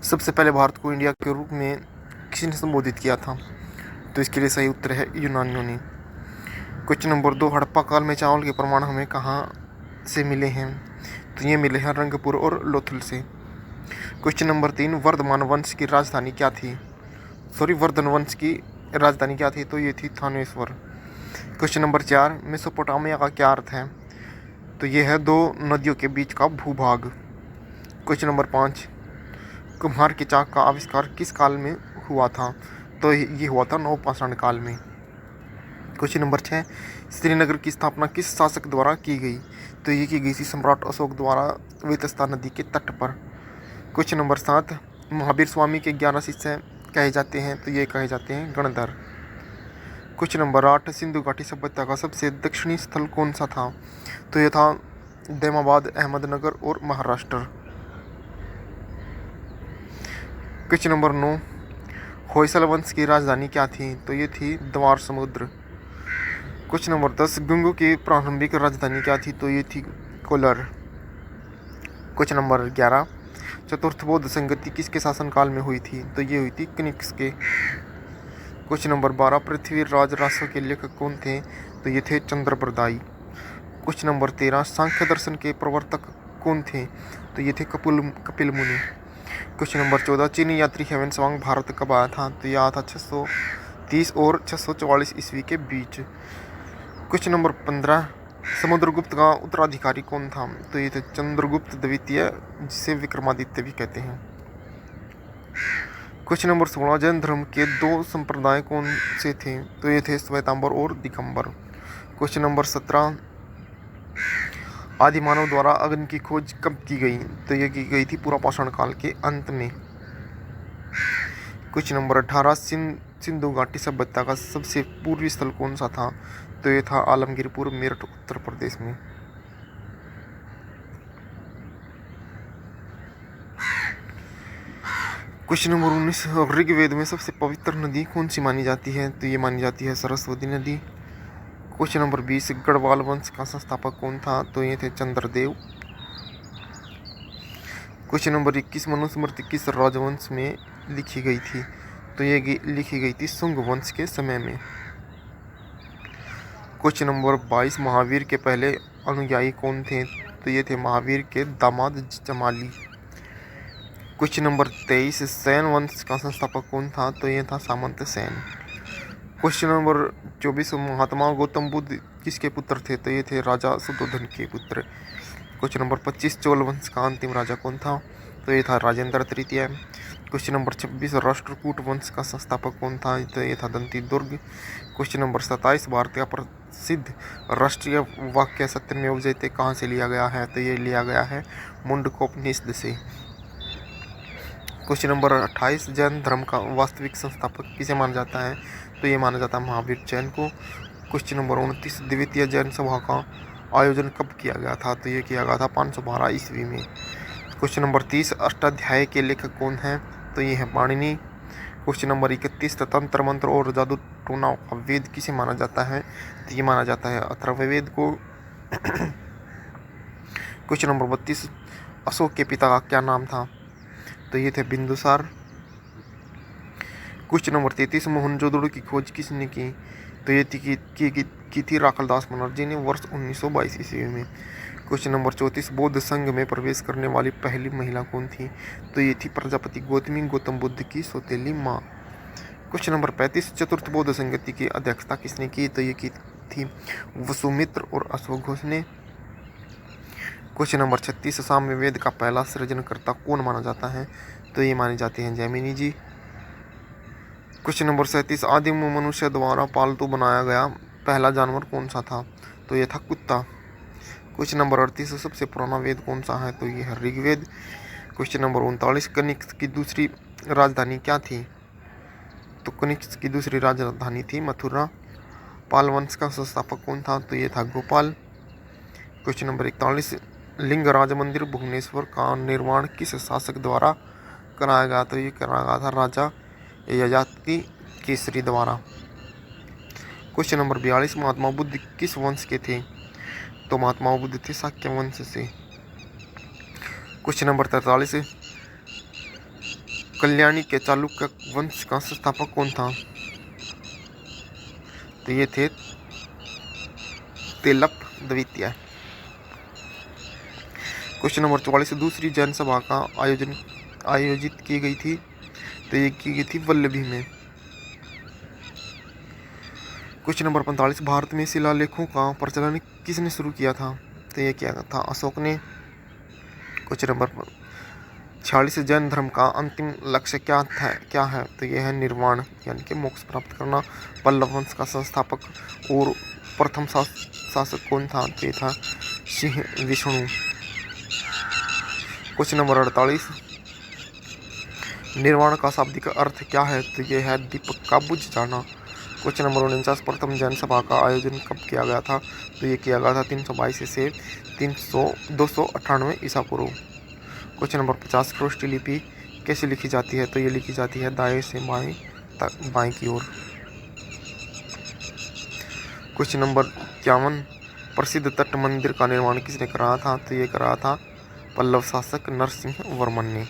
सबसे पहले भारत को इंडिया के रूप में किसने संबोधित किया था? तो इसके लिए सही उत्तर है यूनानियों ने। क्वेश्चन नंबर 2, हड़प्पा काल में चावल के प्रमाण हमें कहाँ से मिले हैं? तो ये मिले हैं रंगपुर और लोथल से। क्वेश्चन नंबर 3, वर्धमान वंश की राजधानी क्या थी? वर्धन वंश की राजधानी क्या थी? तो ये थी थानेश्वर। क्वेश्चन नंबर 4, मेसोपोटामिया का क्या अर्थ है? तो ये है दो नदियों के बीच का भूभाग। क्वेश्चन नंबर 5, कुम्हार की चाक का आविष्कार किस काल में हुआ था? तो ये हुआ था नवपाषाण काल में। क्वेश्चन नंबर 6, श्रीनगर की स्थापना किस शासक द्वारा की गई? तो ये की गई थी सम्राट अशोक द्वारा वेतस्ता नदी के तट पर। क्वेश्चन नंबर 7, महावीर स्वामी के 11 शिष्य कहे जाते हैं? तो ये कहे जाते हैं गणधर। क्वेश्चन नंबर 8, सिंधु घाटी सभ्यता का सबसे दक्षिणी स्थल कौन सा था? तो ये था दैमाबाद, अहमदनगर और महाराष्ट्र। क्वेश्चन नंबर 9, होयसल वंश की राजधानी क्या थी? तो ये थी द्वार समुद्र। क्वेश्चन नंबर 10, गुंगू की प्रारंभिक राजधानी क्या थी? तो ये थी कोलार। क्वेश्चन नंबर 11, चतुर्थ बौद्ध संगति किसके शासनकाल में हुई थी? तो ये हुई थी कनिष्क के। क्वेश्चन नंबर 12, पृथ्वीराज रासव के लेखक कौन थे? तो ये थे चंद्रप्रदायी। क्वेश्चन नंबर 13, सांख्य दर्शन के प्रवर्तक कौन थे? तो ये थे कपिल मुनि। क्वेश्चन नंबर 14, चीनी यात्री ह्वेनसांग भारत कब आया था? तो यह आया था 630 और 644 ईस्वी के बीच। क्वेश्चन नंबर 15, समुद्रगुप्त का उत्तराधिकारी कौन था? तो ये थे चंद्रगुप्त द्वितीय, जिसे विक्रमादित्य भी कहते हैं। क्वेश्चन नंबर 16, जैन धर्म के दो संप्रदाय कौन से थे? तो ये थे श्वेतांबर और दिगंबर। क्वेश्चन नंबर 17, आदिमानव द्वारा अग्नि की खोज कब की गई? तो ये की गई थी पुरापाषाण काल के अंत में। क्वेश्चन नंबर 18, सिंधु घाटी सभ्यता का सबसे पूर्वी स्थल कौन सा था? तो ये था आलमगीरपुर, मेरठ, उत्तर प्रदेश में। क्वेश्चन नंबर 19, ऋग्वेद में सबसे पवित्र नदी कौन सी मानी जाती है? तो ये मानी जाती है सरस्वती नदी। क्वेश्चन नंबर 20, गढ़वाल वंश का संस्थापक कौन था? तो ये थे चंद्रदेव। क्वेश्चन नंबर 21, मनुस्मृति किस राजवंश में लिखी गई थी? तो ये लिखी गई थी शुंग वंश के समय में। क्वेश्चन नंबर 22, महावीर के पहले अनुयायी कौन थे? तो ये थे महावीर के दामाद जमाली। क्वेश्चन नंबर 23, सैन वंश का संस्थापक कौन था? तो ये था सामंत San. Question number 24, Mahatma Gautam Buddha किसके पुत्र थे? तो ये थे राजा सुद्धोधन के पुत्र। क्वेश्चन नंबर 25, चोल वंश का अंतिम राजा कौन था? तो ये था राजेंद्र तृतीय। क्वेश्चन नंबर 26, राष्ट्रकूट वंश का संस्थापक कौन था? तो ये था दंती दुर्ग। क्वेश्चन नंबर 27, भारत का प्रसिद्ध राष्ट्रीय वाक्य सत्यमेव जयते कहाँ से लिया गया है? तो ये लिया गया है मुंडकोपनिषद से। क्वेश्चन नंबर 28, जैन धर्म का वास्तविक संस्थापक किसे माना जाता है? तो ये माना जाता है महावीर जैन को। क्वेश्चन नंबर 29, द्वितीय जैन सभा का आयोजन कब किया गया था? तो ये किया गया था 512 ईस्वी में। क्वेश्चन नंबर 30, अष्टाध्याय के लेखक कौन हैं? तो ये है पाणिनि। क्वेश्चन नंबर 31, तंत्र मंत्र और जादू टोना का वेद किसे माना जाता है? तो ये माना जाता है अथर्ववेद को। क्वेश्चन नंबर 32, अशोक के पिता का क्या नाम था? तो ये थे बिंदुसार। क्वेश्चन नंबर 33, मोहनजोदड़ो की खोज किसने की? तो ये की थी राखलदास बनर्जी ने वर्ष 1922 ईस्वी में। क्वेश्चन नंबर 34, बौद्ध संघ में प्रवेश करने वाली पहली महिला कौन थी? तो ये थी प्रजापति गौतमी, गौतम बुद्ध की सौतेली माँ। क्वेश्चन नंबर 35, चतुर्थ बौद्ध संगति की अध्यक्षता किसने की? तो ये की थी वसुमित्र और अशोक घोष ने। क्वेश्चन नंबर 36, सामवेद का पहला सृजनकर्ता कौन माना जाता है? तो ये माने जाते हैं जैमिनी जी। क्वेश्चन नंबर 37, आदिम मनुष्य द्वारा पालतू बनाया गया पहला जानवर कौन सा था? तो ये था कुत्ता। क्वेश्चन नंबर 38, सबसे पुराना वेद कौन सा है? तो ये है ऋग्वेद। क्वेश्चन नंबर 39, कनिष्क की दूसरी राजधानी क्या थी? तो कनिष्क की दूसरी राजधानी थी मथुरा। पाल वंश का संस्थापक कौन था? तो ये था गोपाल। क्वेश्चन नंबर 41, लिंगराज मंदिर भुवनेश्वर का निर्माण किस शासक द्वारा कराया गया? तो ये कराया गया था राजा ययाति केसरी द्वारा। क्वेश्चन नंबर 42, महात्मा बुद्ध किस वंश के थे? तो महात्मा बुद्ध थे शाक्य वंश से। क्वेश्चन नंबर 43, कल्याणी के चालुक्य वंश का संस्थापक कौन था? तो ये थे तेलप द्वितीय। क्वेश्चन नंबर 44, दूसरी जैन सभा का आयोजित की गई थी? तो ये की गई थी वल्लभी में। क्वेश्चन नंबर 45, भारत में शिलालेखों का प्रचलन किसने शुरू किया था? तो ये क्या था? अशोक ने। क्वेश्चन नंबर 46, जैन धर्म का अंतिम लक्ष्य क्या है? तो यह है निर्वाण यानी कि मोक्ष प्राप्त करना। पल्लव वंश का संस्थापक और प्रथम शासक कौन था? तो ये था सिंह विष्णु। क्वेश्चन नंबर 48, निर्वाण का शाब्दिक अर्थ क्या है? तो यह है दीपक का बुझ जाना। क्वेश्चन नंबर 49, प्रथम जैन सभा का आयोजन कब किया गया था? तो ये किया गया था 322 से 298 ईसा पूर्व। क्वेश्चन नंबर 50, ख्रोष्टी लिपि कैसे लिखी जाती है? तो ये लिखी जाती है दाएं से बाएं तक बाएं की ओर। क्वेश्चन नंबर 51, प्रसिद्ध तट मंदिर का निर्माण किसने कराया था? तो ये कराया था पल्लव शासक नरसिंह वर्मन ने।